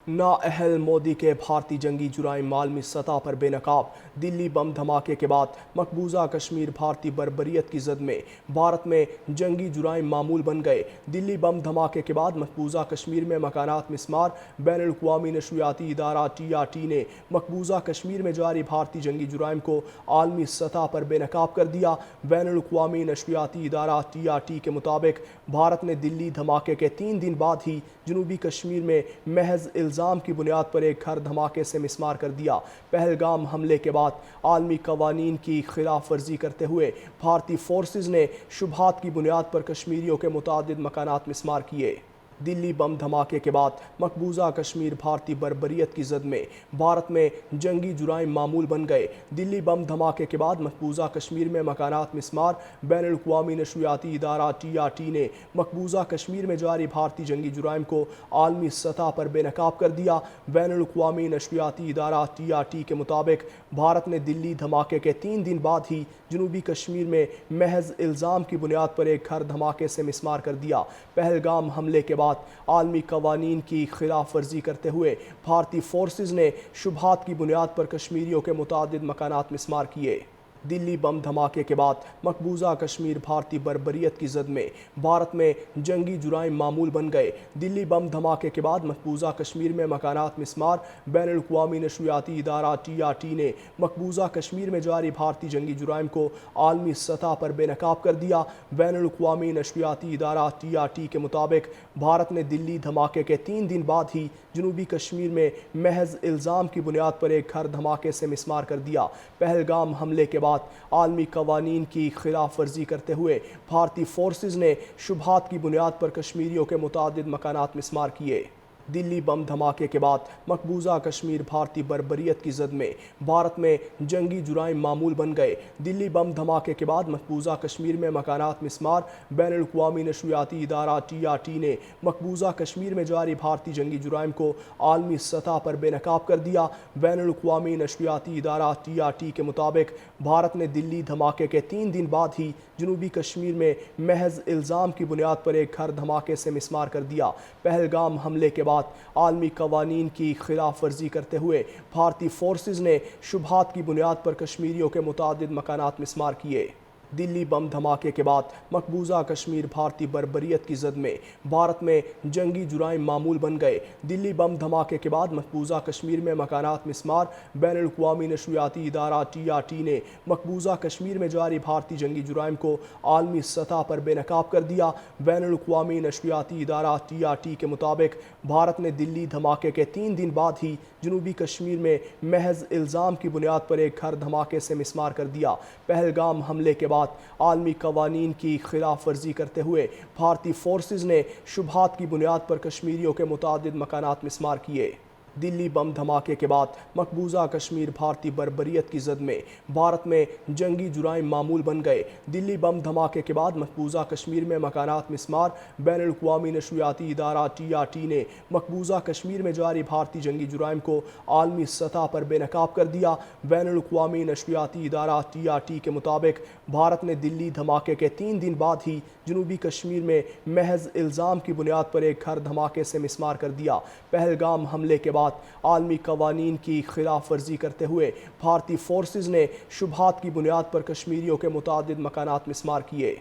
نااہل مودی کے بھارتی جنگی جرائم عالمی سطح پر بے نقاب۔ دلی بم دھماکے کے بعد مقبوضہ کشمیر بھارتی بربریت کی زد میں، بھارت میں جنگی جرائم معمول بن گئے۔ دلی بم دھماکے کے بعد مقبوضہ کشمیر میں مکانات مسمار۔ بین الاقوامی نشریاتی ادارہ TRT نے مقبوضہ کشمیر میں جاری بھارتی جنگی جرائم کو عالمی سطح پر بے نقاب کر دیا۔ بین الاقوامی نشریاتی ادارہ TRT کے مطابق بھارت نے دلی دھماکے کے 3 دن بعد ہی جنوبی کشمیر میں محض الزام کی بنیاد پر ایک گھر دھماکے سے مسمار کر دیا۔ پہلگام حملے کے بعد عالمی قوانین کی خلاف ورزی کرتے ہوئے بھارتی فورسز نے شبہات کی بنیاد پر کشمیریوں کے متعدد مکانات مسمار کیے۔ دلی بم دھماکے کے بعد مقبوضہ کشمیر بھارتی بربریت کی زد میں، بھارت میں جنگی جرائم معمول بن گئے۔ دلی بم دھماکے کے بعد مقبوضہ کشمیر میں مکانات مسمار۔ بین الاقوامی نشریاتی ادارہ TRT نے مقبوضہ کشمیر میں جاری بھارتی جنگی جرائم کو عالمی سطح پر بے نقاب کر دیا۔ بین الاقوامی نشریاتی ادارہ TRT کے مطابق بھارت نے دلی دھماکے کے 3 دن بعد ہی جنوبی کشمیر میں محض الزام کی بنیاد پر ایک گھر دھماکے سے مسمار کر دیا۔ پہلگام حملے کے بعد عالمی قوانین کی خلاف ورزی کرتے ہوئے بھارتی فورسز نے شبہات کی بنیاد پر کشمیریوں کے متعدد مکانات مسمار کیے۔ دلی بم دھماکے کے بعد مقبوضہ کشمیر بھارتی بربریت کی زد میں، بھارت میں جنگی جرائم معمول بن گئے۔ دلی بم دھماکے کے بعد مقبوضہ کشمیر میں مکانات مسمار۔ بین الاقوامی نشریاتی ادارہ TRT نے مقبوضہ کشمیر میں جاری بھارتی جنگی جرائم کو عالمی سطح پر بے نقاب کر دیا۔ بین الاقوامی نشریاتی ادارہ TRT کے مطابق بھارت نے دلی دھماکے کے 3 دن بعد ہی جنوبی کشمیر میں محض الزام کی بنیاد پر ایک گھر دھماکے سے مسمار کر دیا۔ پہلگام حملے کے بعد عالمی قوانین کی خلاف ورزی کرتے ہوئے بھارتی فورسز نے شبہات کی بنیاد پر کشمیریوں کے متعدد مکانات مسمار کیے۔ دلی بم دھماکے کے بعد مقبوضہ کشمیر بھارتی بربریت کی زد میں، بھارت میں جنگی جرائم معمول بن گئے۔ دلی بم دھماکے کے بعد مقبوضہ کشمیر میں مکانات مسمار۔ بین الاقوامی نشریاتی ادارہ TRT نے مقبوضہ کشمیر میں جاری بھارتی جنگی جرائم کو عالمی سطح پر بے نقاب کر دیا۔ بین الاقوامی نشریاتی ادارہ TRT کے مطابق بھارت نے دلی دھماکے کے 3 دن بعد ہی جنوبی کشمیر میں محض الزام کی بنیاد پر ایک گھر دھماکے سے مسمار کر دیا۔ پہلگام حملے کے بعد عالمی قوانین کی خلاف ورزی کرتے ہوئے بھارتی فورسز نے شبہات کی بنیاد پر کشمیریوں کے متعدد مکانات مسمار کیے۔ دلی بم دھماکے کے بعد مقبوضہ کشمیر بھارتی بربریت کی زد میں، بھارت میں جنگی جرائم معمول بن گئے۔ دلی بم دھماکے کے بعد مقبوضہ کشمیر میں مکانات مسمار۔ بین الاقوامی نشریاتی ادارہ TRT نے مقبوضہ کشمیر میں جاری بھارتی جنگی جرائم کو عالمی سطح پر بے نقاب کر دیا۔ بین الاقوامی نشریاتی ادارہ TRT کے مطابق بھارت نے دلی دھماکے کے 3 دن بعد ہی جنوبی کشمیر میں محض الزام کی بنیاد پر ایک گھر دھماکے سے مسمار کر دیا۔ پہلگام حملے کے بعد عالمی قوانین کی خلاف ورزی کرتے ہوئے بھارتی فورسز نے شبہات کی بنیاد پر کشمیریوں کے متعدد مکانات مسمار کیے۔ دلی بم دھماکے کے بعد مقبوضہ کشمیر بھارتی بربریت کی زد میں، بھارت میں جنگی جرائم معمول بن گئے۔ دلی بم دھماکے کے بعد مقبوضہ کشمیر میں مکانات مسمار۔ بین الاقوامی نشریاتی ادارہ TRT نے مقبوضہ کشمیر میں جاری بھارتی جنگی جرائم کو عالمی سطح پر بے نقاب کر دیا۔ بین الاقوامی نشریاتی ادارہ TRT کے مطابق بھارت نے دلی دھماکے کے 3 دن بعد ہی جنوبی کشمیر میں محض الزام کی بنیاد پر ایک گھر دھماکے سے مسمار کر دیا۔ پہلگام حملے کے بعد عالمی قوانین کی خلاف ورزی کرتے ہوئے بھارتی فورسز نے شبہات کی بنیاد پر کشمیریوں کے متعدد مکانات مسمار کیے۔